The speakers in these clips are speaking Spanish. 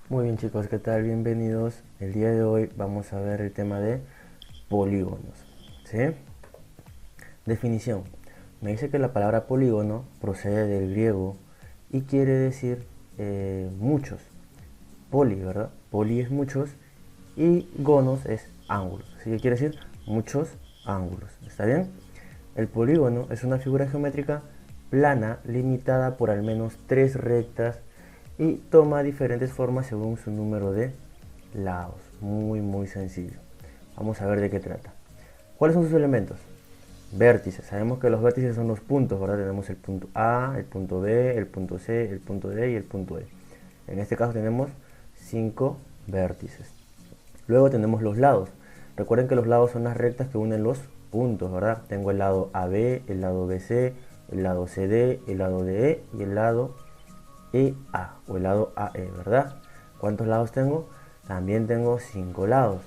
Muy bien chicos, ¿qué tal? Bienvenidos. El día de hoy vamos a ver el tema de polígonos. ¿Sí? Definición. Me dice que la palabra polígono procede del griego y quiere decir muchos. Poli, ¿verdad? Poli es muchos y gonos es ángulos. Así que quiere decir muchos ángulos. ¿Está bien? El polígono es una figura geométrica plana limitada por al menos tres rectas y toma diferentes formas según su número de lados. Muy sencillo. Vamos a ver de qué trata. ¿Cuáles son sus elementos? Vértices. Sabemos que los vértices son los puntos, ¿verdad? Tenemos el punto A, el punto B, el punto C, el punto D y el punto E. En este caso tenemos 5 vértices. Luego tenemos los lados. Recuerden que los lados son las rectas que unen los puntos, ¿verdad? Tengo el lado AB, el lado BC, el lado CD, el lado DE y el lado EA o el lado AE, ¿verdad? ¿Cuántos lados tengo? También tengo 5 lados.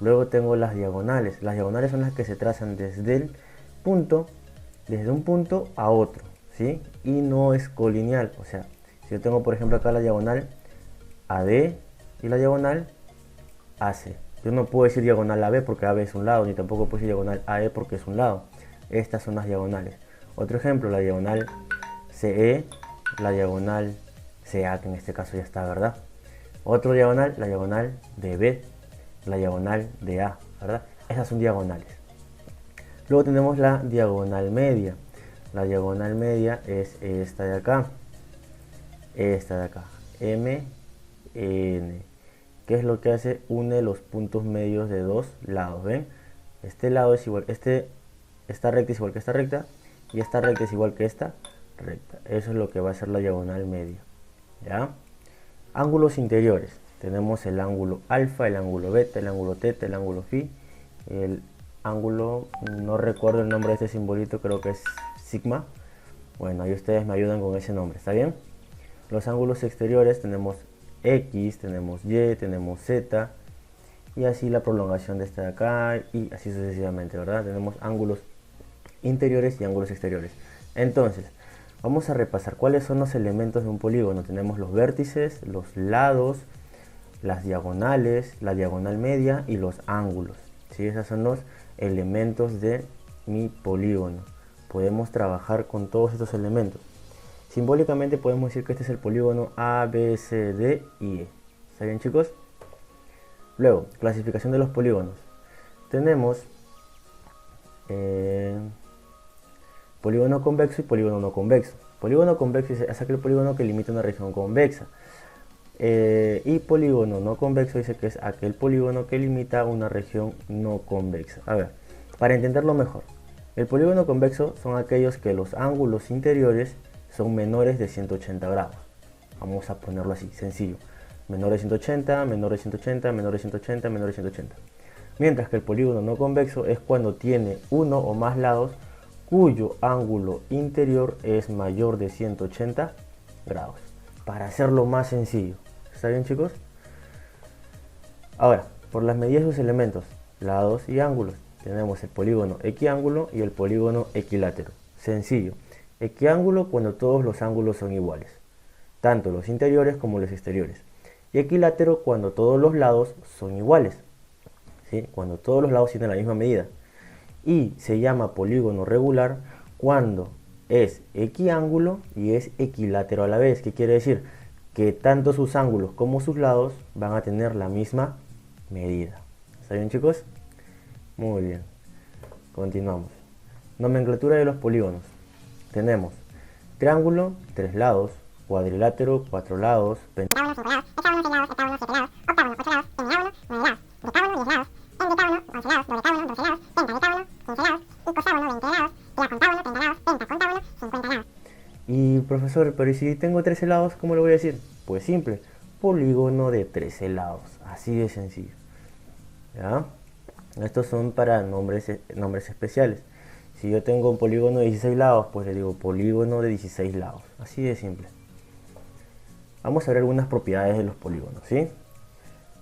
Luego tengo las diagonales. Las diagonales son las que se trazan desde un punto a otro, ¿sí? Y no es colineal. O sea, si yo tengo por ejemplo acá la diagonal AD y la diagonal AC. Yo no puedo decir diagonal AB porque AB es un lado, ni tampoco puedo decir diagonal AE porque es un lado. Estas son las diagonales. Otro ejemplo, la diagonal CE, la diagonal CA, que en este caso ya está, ¿verdad? Otro diagonal, la diagonal de B, la diagonal de A, ¿verdad? Esas son diagonales. Luego tenemos la diagonal media. La diagonal media es esta de acá, M, N. ¿Qué es lo que hace? Une los puntos medios de dos lados, ¿ven? Este lado es igual, esta recta es igual que esta recta y esta recta es igual que esta recta. Eso es lo que va a ser la diagonal media, ¿ya? Ángulos interiores. Tenemos el ángulo alfa, el ángulo beta, el ángulo teta, el ángulo phi, el ángulo, no recuerdo el nombre de este simbolito, creo que es sigma. Bueno, ahí ustedes me ayudan con ese nombre, ¿está bien? Los ángulos exteriores tenemos X, tenemos Y, tenemos Z y así la prolongación de esta de acá y así sucesivamente, ¿verdad? Tenemos ángulos interiores y ángulos exteriores. Entonces, vamos a repasar cuáles son los elementos de un polígono. Tenemos los vértices, los lados, las diagonales, la diagonal media y los ángulos. ¿Sí? Esos son los elementos de mi polígono. Podemos trabajar con todos estos elementos. Simbólicamente podemos decir que este es el polígono A, B, C, D y E. ¿Está bien, chicos? Luego, clasificación de los polígonos. Tenemos polígono convexo y polígono no convexo. Polígono convexo es aquel polígono que limita una región convexa. Y polígono no convexo dice que es aquel polígono que limita una región no convexa. A ver, para entenderlo mejor, el polígono convexo son aquellos que los ángulos interiores son menores de 180 grados. Vamos a ponerlo así, sencillo. Menor de 180, menor de 180, menor de 180, menor de 180. Mientras que el polígono no convexo es cuando tiene uno o más lados cuyo ángulo interior es mayor de 180 grados. Para hacerlo más sencillo. ¿Está bien, chicos? Ahora, por las medidas de sus elementos, lados y ángulos, tenemos el polígono equiángulo y el polígono equilátero. Sencillo. Equiángulo cuando todos los ángulos son iguales, tanto los interiores como los exteriores. Y equilátero cuando todos los lados son iguales, ¿sí? Cuando todos los lados tienen la misma medida. Y se llama polígono regular cuando es equiángulo y es equilátero a la vez. ¿Qué quiere decir? Que tanto sus ángulos como sus lados van a tener la misma medida. ¿Está bien, chicos? Muy bien. Continuamos. Nomenclatura de los polígonos. Tenemos triángulo, 3 lados, cuadrilátero, 4 lados, pentágono, 5 lados, hexágono, 6 lados, heptágono, 7 lados, octágono, 8 lados, hemiágono, 9 lados, decágono, 10 lados, endecágono, 11 lados, dodecágono, 12 lados, pentadecágono, 15 lados, icoságono, 20 lados, triacontágono, 30 lados, pentacontágono, 50 lados. Y profesor, pero ¿y si tengo 13 lados, cómo le voy a decir? Pues simple, polígono de 13 lados, así de sencillo. ¿Ya? Estos son para nombres especiales. Si yo tengo un polígono de 16 lados, pues le digo polígono de 16 lados. Así de simple. Vamos a ver algunas propiedades de los polígonos, ¿sí?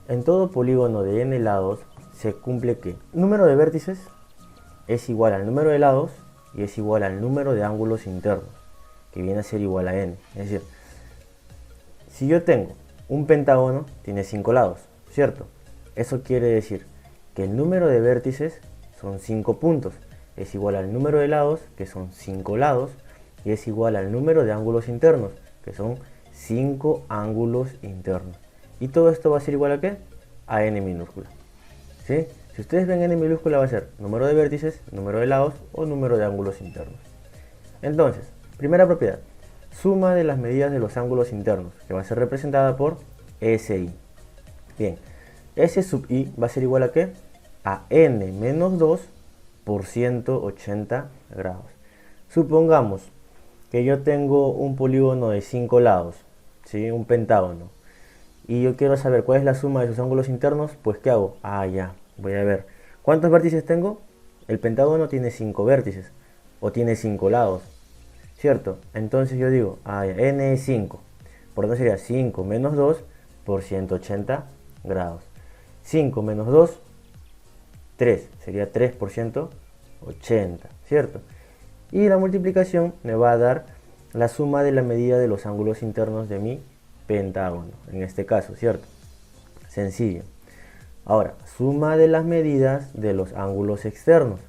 En todo polígono de n lados se cumple que el número de vértices es igual al número de lados y es igual al número de ángulos internos, que viene a ser igual a n. Es decir, si yo tengo un pentágono tiene 5 lados, ¿cierto? Eso quiere decir que el número de vértices son 5 puntos, es igual al número de lados, que son 5 lados, y es igual al número de ángulos internos, que son 5 ángulos internos. Y todo esto va a ser igual a ¿qué? A n minúscula. ¿Sí? Si ustedes ven n minúscula va a ser número de vértices, número de lados o número de ángulos internos. Entonces, primera propiedad, suma de las medidas de los ángulos internos, que va a ser representada por SI. Bien, S sub I va a ser igual a ¿qué? A n menos 2 por 180 grados. Supongamos que yo tengo un polígono de 5 lados, ¿sí? Un pentágono, y yo quiero saber cuál es la suma de sus ángulos internos. Pues ¿qué hago? Ya, voy a ver. ¿Cuántos vértices tengo? El pentágono tiene 5 vértices, o tiene 5 lados, ¿cierto? Entonces yo digo, n es 5, por lo tanto sería 5 menos 2 por 180 grados. 5 menos 2, 3, sería 3 por 180, ¿cierto? Y la multiplicación me va a dar la suma de la medida de los ángulos internos de mi pentágono, en este caso, ¿cierto? Sencillo. Ahora, suma de las medidas de los ángulos externos.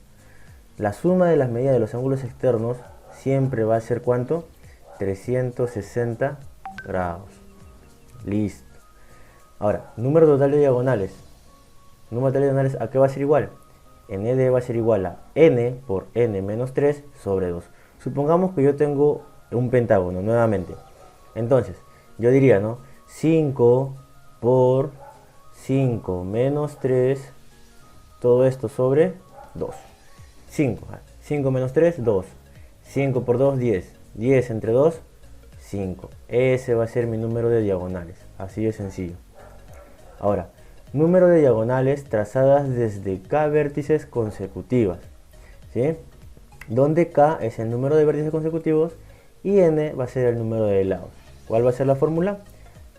La suma de las medidas de los ángulos externos siempre va a ser ¿cuánto? 360 grados. Listo. Ahora, número total de diagonales. Número total de diagonales, ¿a qué va a ser igual? ND va a ser igual a n por n menos 3 sobre 2. Supongamos que yo tengo un pentágono nuevamente. Entonces, yo diría, ¿no? 5 por 5 menos 3, todo esto sobre 2. 5 menos 3, 2. 5 por 2, 10. 10 entre 2, 5. Ese va a ser mi número de diagonales. Así de sencillo. Ahora, número de diagonales trazadas desde K vértices consecutivas, ¿sí? Donde K es el número de vértices consecutivos y N va a ser el número de lados. ¿Cuál va a ser la fórmula?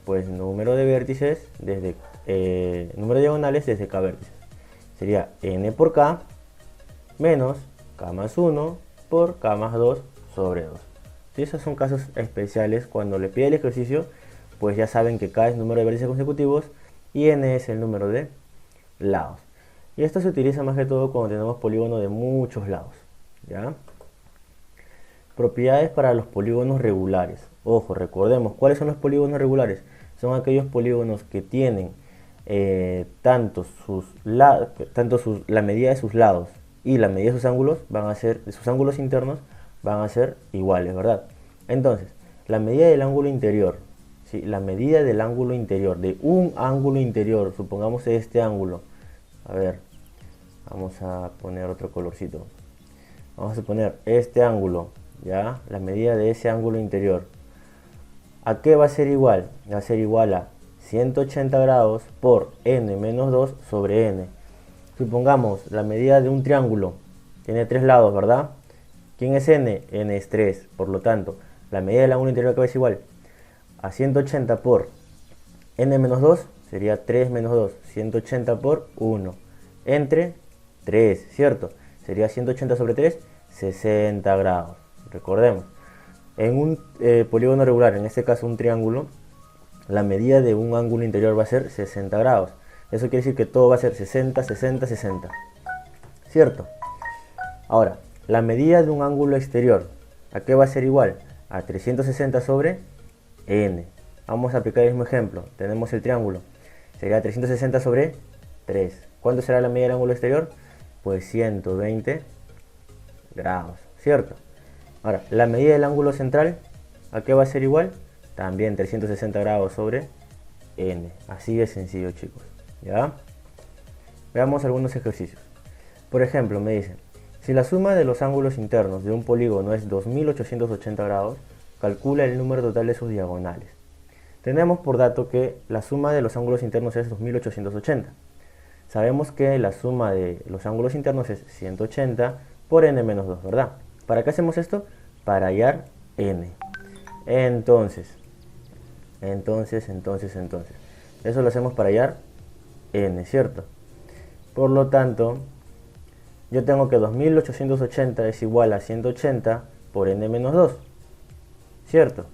Pues número de vértices desde número de diagonales desde K vértices. Sería N por K menos K más 1 por K más 2 sobre 2. Si esos son casos especiales, cuando le pide el ejercicio, pues ya saben que K es número de vértices consecutivos y n es el número de lados. Y esto se utiliza más que todo cuando tenemos polígonos de muchos lados, ¿ya? Propiedades para los polígonos regulares. Ojo, recordemos, ¿cuáles son los polígonos regulares? Son aquellos polígonos que tienen la medida de sus lados y la medida de sus ángulos de sus ángulos internos van a ser iguales, ¿verdad? Entonces, la medida del ángulo interior, ¿sí? La medida del ángulo interior, de un ángulo interior, supongamos este ángulo. A ver, vamos a poner otro colorcito. Vamos a poner este ángulo, ¿ya? La medida de ese ángulo interior. ¿A qué va a ser igual? Va a ser igual a 180 grados por n menos 2 sobre n. Supongamos la medida de un triángulo. Tiene 3 lados, ¿verdad? ¿Quién es n? N es 3. Por lo tanto, la medida del ángulo interior, ¿a qué va a ser igual? A 180 por n menos 2 sería 3 menos 2. 180 por 1. Entre 3, ¿cierto? Sería 180 sobre 3, 60 grados. Recordemos. En un polígono regular, en este caso un triángulo, la medida de un ángulo interior va a ser 60 grados. Eso quiere decir que todo va a ser 60, 60, 60. ¿Cierto? Ahora, la medida de un ángulo exterior, ¿a qué va a ser igual? A 360 sobre n. Vamos a aplicar el mismo ejemplo. Tenemos el triángulo. Sería 360 sobre 3. ¿Cuánto será la medida del ángulo exterior? Pues 120 grados. ¿Cierto? Ahora, la medida del ángulo central, ¿a qué va a ser igual? También 360 grados sobre n. Así de sencillo, chicos. ¿Ya? Veamos algunos ejercicios. Por ejemplo, me dicen, si la suma de los ángulos internos de un polígono es 2880 grados, calcula el número total de sus diagonales. Tenemos por dato que la suma de los ángulos internos es 2880. Sabemos que la suma de los ángulos internos es 180 por n menos 2, ¿verdad? ¿Para qué hacemos esto? Para hallar n. Entonces. Eso lo hacemos para hallar n, ¿cierto? Por lo tanto, yo tengo que 2880 es igual a 180 por n menos 2, ¿cierto?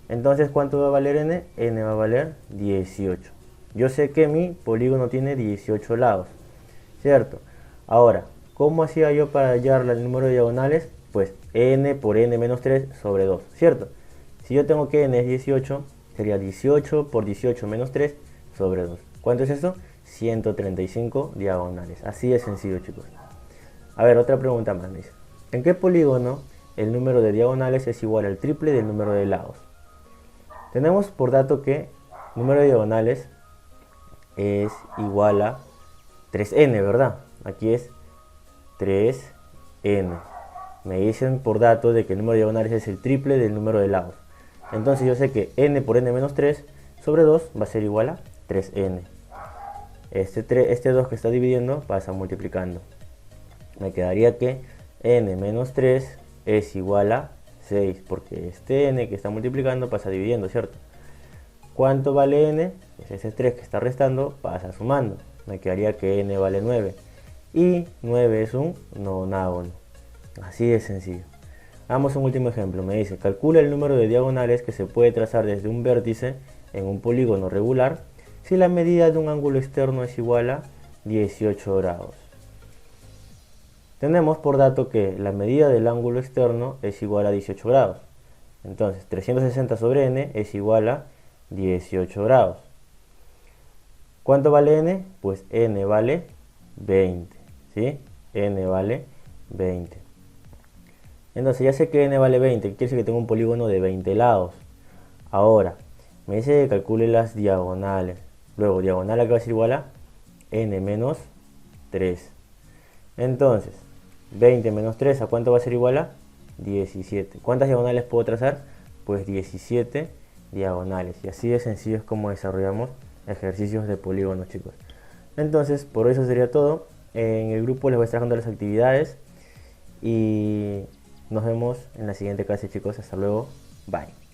Entonces, ¿cuánto va a valer n? N va a valer 18. Yo sé que mi polígono tiene 18 lados, ¿cierto? Ahora, ¿cómo hacía yo para hallar el número de diagonales? Pues n por n menos 3 sobre 2, ¿cierto? Si yo tengo que n es 18, sería 18 por 18 menos 3 sobre 2. ¿Cuánto es eso? 135 diagonales. Así de sencillo, chicos. A ver, otra pregunta más. Me dice, ¿en qué polígono el número de diagonales es igual al triple del número de lados? Tenemos por dato que el número de diagonales es igual a 3n, ¿verdad? Aquí es 3n. Me dicen por dato de que el número de diagonales es el triple del número de lados. Entonces yo sé que n por n menos 3 sobre 2 va a ser igual a 3n. Este 2 que está dividiendo pasa multiplicando. Me quedaría que n menos 3 es igual a 6, porque este n que está multiplicando pasa dividiendo, ¿cierto? ¿Cuánto vale n? Pues ese 3 que está restando pasa sumando. Me quedaría que n vale 9. Y 9 es un nonágono. Así de sencillo. Hagamos un último ejemplo. Me dice, calcula el número de diagonales que se puede trazar desde un vértice en un polígono regular si la medida de un ángulo externo es igual a 18 grados. Tenemos por dato que la medida del ángulo externo es igual a 18 grados. Entonces, 360 sobre n es igual a 18 grados. ¿Cuánto vale n? Pues n vale 20, ¿sí? N vale 20. Entonces ya sé que n vale 20, quiere decir que tengo un polígono de 20 lados. Ahora, me dice que calcule las diagonales. Luego, diagonal acá va a ser igual a n menos 3. Entonces, 20 menos 3, ¿a cuánto va a ser igual a? 17. ¿Cuántas diagonales puedo trazar? Pues 17 diagonales. Y así de sencillo es como desarrollamos ejercicios de polígonos, chicos. Entonces, por eso sería todo. En el grupo les voy a estar dando las actividades. Y nos vemos en la siguiente clase, chicos. Hasta luego. Bye.